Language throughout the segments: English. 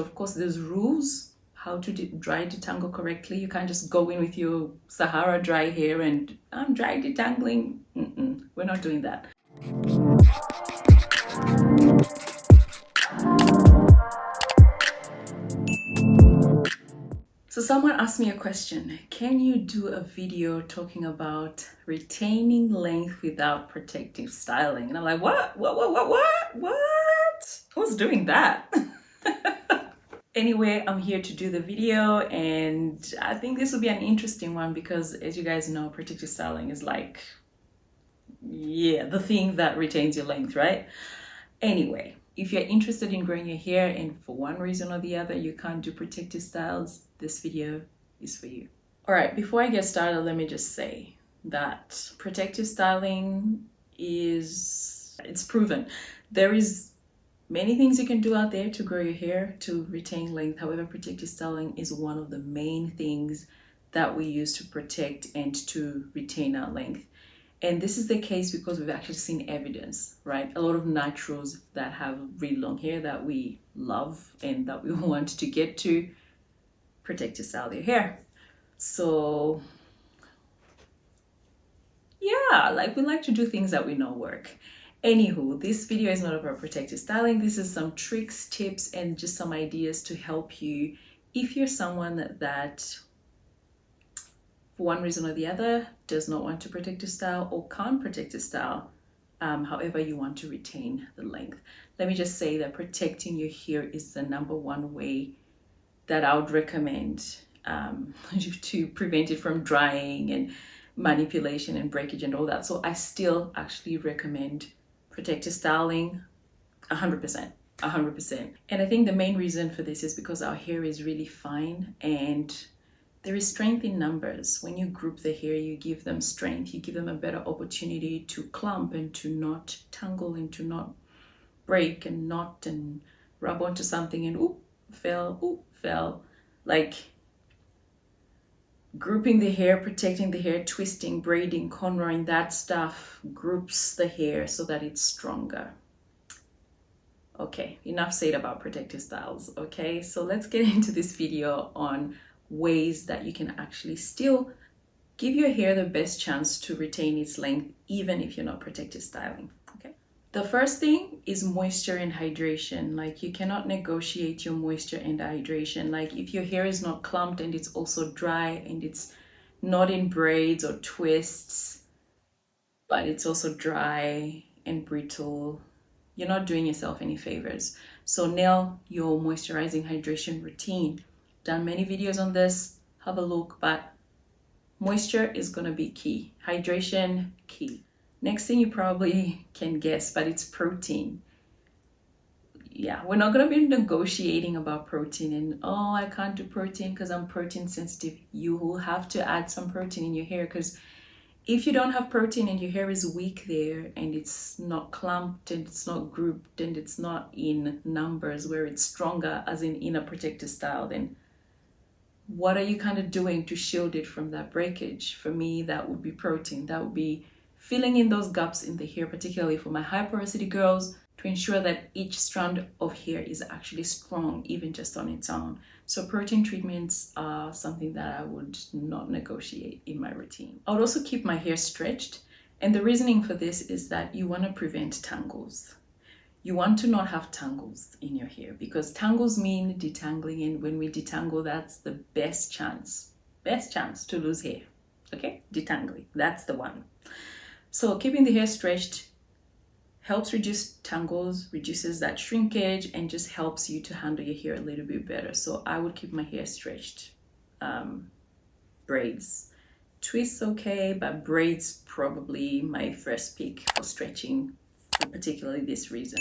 Of course, there's rules how to dry detangle correctly. You can't just go in with your Sahara dry hair and I'm dry detangling. We're not doing that. So someone asked me a question. Can you do a video talking about retaining length without protective styling? And I'm like, what? Who's doing that? Anyway, I'm here to do the video, and I think this will be an interesting one because, as you guys know, protective styling is like, yeah, the thing that retains your length, right? Anyway, if you're interested in growing your hair and for one reason or the other you can't do protective styles, this video is for you. All right, before I get started, let me just say that protective styling it's proven. There is many things you can do out there to grow your hair to retain length. However, protective styling is one of the main things that we use to protect and to retain our length. And this is the case because we've actually seen evidence, right? A lot of naturals that have really long hair that we love and that we want to get to protect to style their hair. So yeah, like we like to do things that we know work. Anywho, this video is not about protective styling. This is some tricks, tips, and just some ideas to help you if you're someone that, for one reason or the other, does not want to protect a style or can't protect a style. However, you want to retain the length. Let me just say that protecting your hair is the #1 way that I would recommend to prevent it from drying and manipulation and breakage and all that. So I still actually recommend protective styling 100%. And I think the main reason for this is because our hair is really fine and there is strength in numbers. When you group the hair, you give them strength, you give them a better opportunity to clump and to not tangle and to not break and knot and rub onto something and oop, fell. Like grouping the hair, protecting the hair, twisting, braiding, cornrowing, that stuff groups the hair so that it's stronger. Okay, enough said about protective styles. Okay, so let's get into this video on ways that you can actually still give your hair the best chance to retain its length even if you're not protective styling. Okay, the first thing is moisture and hydration. Like you cannot negotiate your moisture and hydration. Like if your hair is not clumped and it's also dry and it's not in braids or twists, but it's also dry and brittle, you're not doing yourself any favors. So nail your moisturizing hydration routine. Done many videos on this, have a look, but moisture is gonna be key. Hydration, key. Next thing you probably can guess, but it's protein. Yeah, we're not gonna be negotiating about protein and, oh, I can't do protein because I'm protein sensitive. You will have to add some protein in your hair because if you don't have protein and your hair is weak there and it's not clumped and it's not grouped and it's not in numbers where it's stronger as in a protective style, then what are you kind of doing to shield it from that breakage? For me, that would be protein. That would be filling in those gaps in the hair, particularly for my high porosity girls, to ensure that each strand of hair is actually strong, even just on its own. So protein treatments are something that I would not negotiate in my routine. I would also keep my hair stretched. And the reasoning for this is that you want to prevent tangles. You want to not have tangles in your hair because tangles mean detangling, and when we detangle, that's the best chance to lose hair. Okay, detangling, that's the one. So keeping the hair stretched helps reduce tangles, reduces that shrinkage, and just helps you to handle your hair a little bit better. So I would keep my hair stretched. Braids, twists okay, but braids probably my first pick for stretching, for particularly this reason.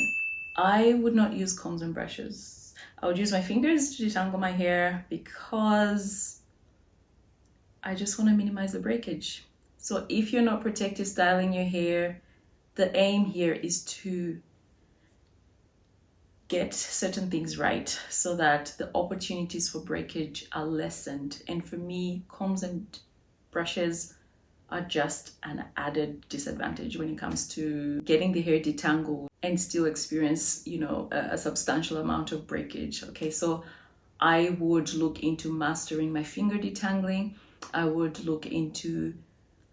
I would not use combs and brushes. I would use my fingers to detangle my hair because I just want to minimize the breakage. So if you're not protective styling your hair, the aim here is to get certain things right so that the opportunities for breakage are lessened. And for me, combs and brushes are just an added disadvantage when it comes to getting the hair detangled and still experience, you know, a substantial amount of breakage. Okay, so I would look into mastering my finger detangling. I would look into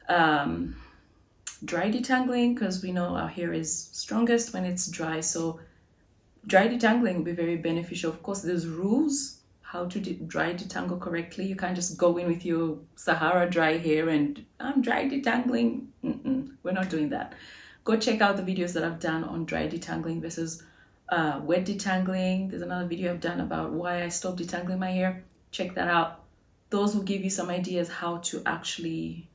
dry detangling, because we know our hair is strongest when it's dry. So dry detangling will be very beneficial. Of course, there's rules how to dry detangle correctly. You can't just go in with your Sahara dry hair and I'm dry detangling. We're not doing that. Go check out the videos that I've done on dry detangling versus wet detangling. There's another video I've done about why I stopped detangling my hair. Check that out. Those will give you some ideas how to actually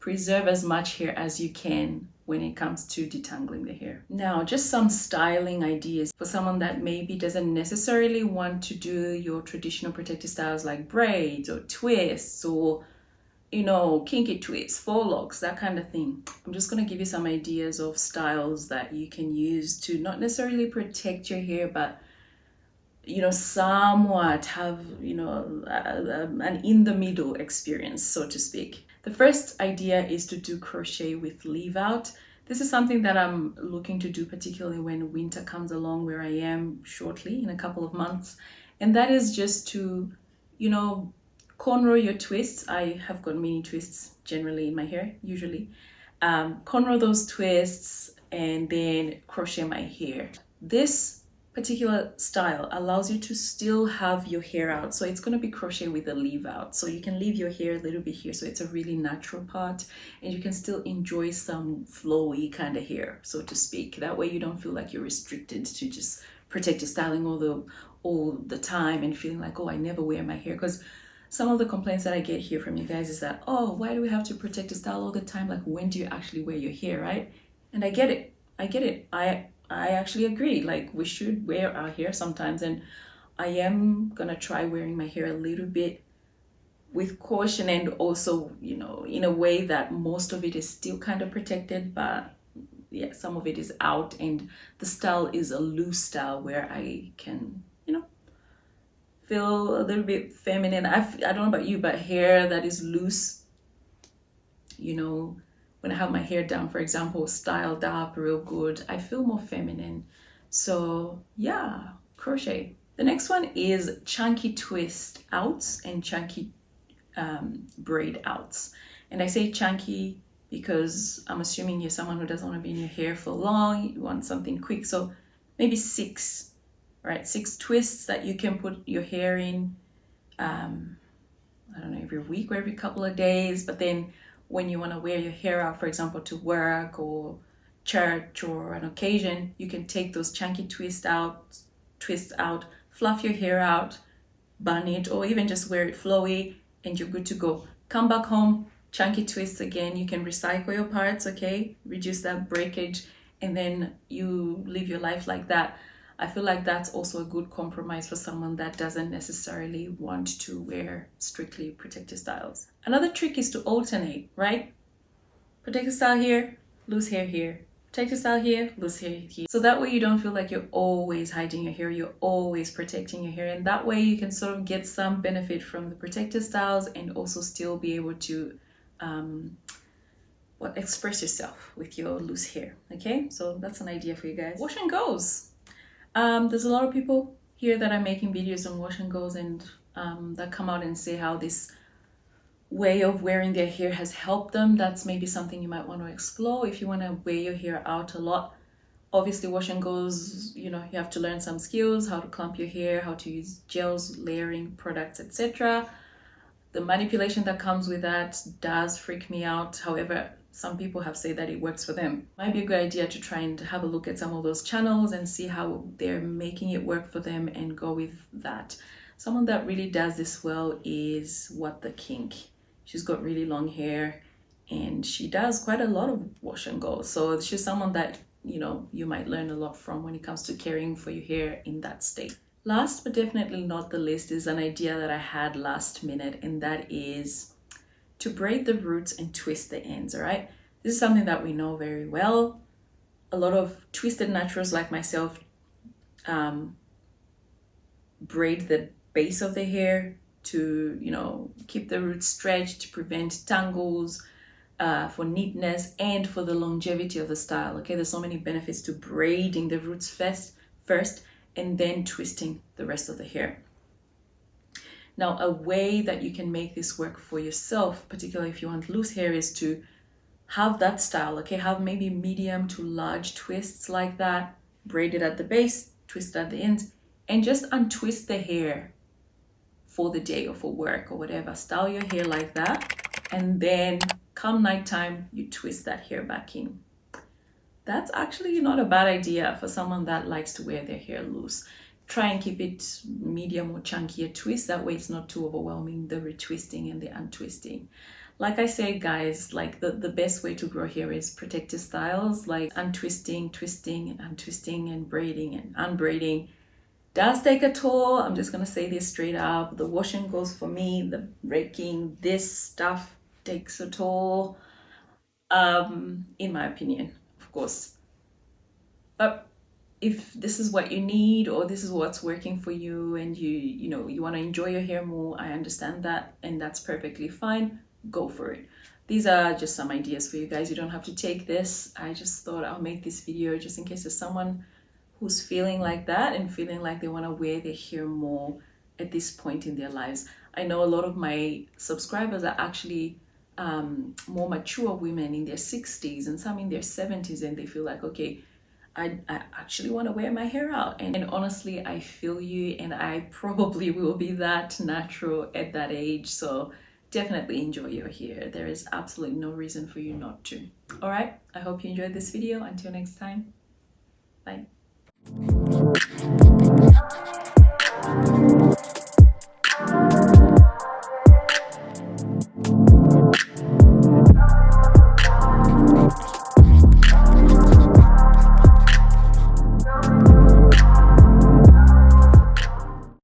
preserve as much hair as you can when it comes to detangling the hair. Now, just some styling ideas for someone that maybe doesn't necessarily want to do your traditional protective styles like braids or twists or, you know, kinky twists, faux locks, that kind of thing. I'm just going to give you some ideas of styles that you can use to not necessarily protect your hair, but, you know, somewhat have, you know, an in the middle experience, so to speak. The first idea is to do crochet with leave out. This is something that I'm looking to do, particularly when winter comes along, where I am shortly in a couple of months. And that is just to, you know, cornrow your twists. I have got mini twists generally in my hair, usually. Cornrow those twists and then crochet my hair. This particular style allows you to still have your hair out, so it's going to be crochet with a leave out, so you can leave your hair a little bit here, so it's a really natural part, and you can still enjoy some flowy kind of hair, so to speak. That way you don't feel like you're restricted to just protective styling all the time and feeling like, oh, I never wear my hair. Because some of the complaints that I get here from you guys is that, oh, why do we have to protective style all the time? Like, when do you actually wear your hair, right? And I get it. I actually agree, like we should wear our hair sometimes, and I am gonna try wearing my hair a little bit with caution, and also, you know, in a way that most of it is still kind of protected, but yeah, some of it is out, and the style is a loose style where I can, you know, feel a little bit feminine. I don't know about you, but hair that is loose, you know, when I have my hair down, for example, styled up real good, I feel more feminine. So yeah, crochet. The next one is chunky twist outs and chunky braid outs. And I say chunky because I'm assuming you're someone who doesn't want to be in your hair for long, you want something quick. So maybe 6, right? 6 twists that you can put your hair in, I don't know, every week or every couple of days. But then when you want to wear your hair out, for example, to work or church or an occasion, you can take those chunky twists out, fluff your hair out, bun it, or even just wear it flowy, and you're good to go. Come back home, chunky twists again. You can recycle your parts, okay? Reduce that breakage, and then you live your life like that. I feel like that's also a good compromise for someone that doesn't necessarily want to wear strictly protective styles. Another trick is to alternate, right? Protective style here, loose hair here. Protective style here, loose hair here. So that way you don't feel like you're always hiding your hair, you're always protecting your hair. And that way you can sort of get some benefit from the protective styles and also still be able to express yourself with your loose hair, okay? So that's an idea for you guys. Wash and goes. There's a lot of people here that are making videos on wash and goes, and that come out and say how this way of wearing their hair has helped them. That's maybe something you might want to explore if you want to wear your hair out a lot. Obviously, wash and goes, you know, you have to learn some skills, how to clump your hair, how to use gels, layering products, etc. The manipulation that comes with that does freak me out. However, some people have said that it works for them. Might be a good idea to try and have a look at some of those channels and see how they're making it work for them and go with that. Someone that really does this well is What the Kink. She's got really long hair and she does quite a lot of wash and go. So she's someone that, you know, you might learn a lot from when it comes to caring for your hair in that state. Last but definitely not the least is an idea that I had last minute, and that is to braid the roots and twist the ends, all right? This is something that we know very well. A lot of twisted naturals like myself braid the base of the hair to, you know, keep the roots stretched, to prevent tangles, for neatness, and for the longevity of the style. Okay, there's so many benefits to braiding the roots first and then twisting the rest of the hair. Now, a way that you can make this work for yourself, particularly if you want loose hair, is to have that style. Okay, have maybe medium to large twists like that, braided at the base, twist at the ends, and just untwist the hair for the day or for work or whatever. Style your hair like that, and then come nighttime, you twist that hair back in. That's actually not a bad idea for someone that likes to wear their hair loose. Try and keep it medium or chunkier twist. That way it's not too overwhelming, the retwisting and the untwisting. Like I said, guys, like the best way to grow hair is protective styles, like untwisting, twisting, and untwisting, and braiding and unbraiding. Does take a toll. I'm just gonna say this straight up. The washing goes for me, the raking, this stuff takes a toll, in my opinion, of course. But if this is what you need, or this is what's working for you, and you want to enjoy your hair more, I understand that, and that's perfectly fine. Go for it. These are just some ideas for you guys. You don't have to take this. I just thought I'll make this video just in case there's someone who's feeling like that and feeling like they want to wear their hair more at this point in their lives. I know a lot of my subscribers are actually more mature women in their 60s and some in their 70s, and they feel like, okay, I actually want to wear my hair out. And honestly, I feel you, and I probably will be that natural at that age. So definitely enjoy your hair. There is absolutely no reason for you not to. All right, I hope you enjoyed this video. Until next time, bye.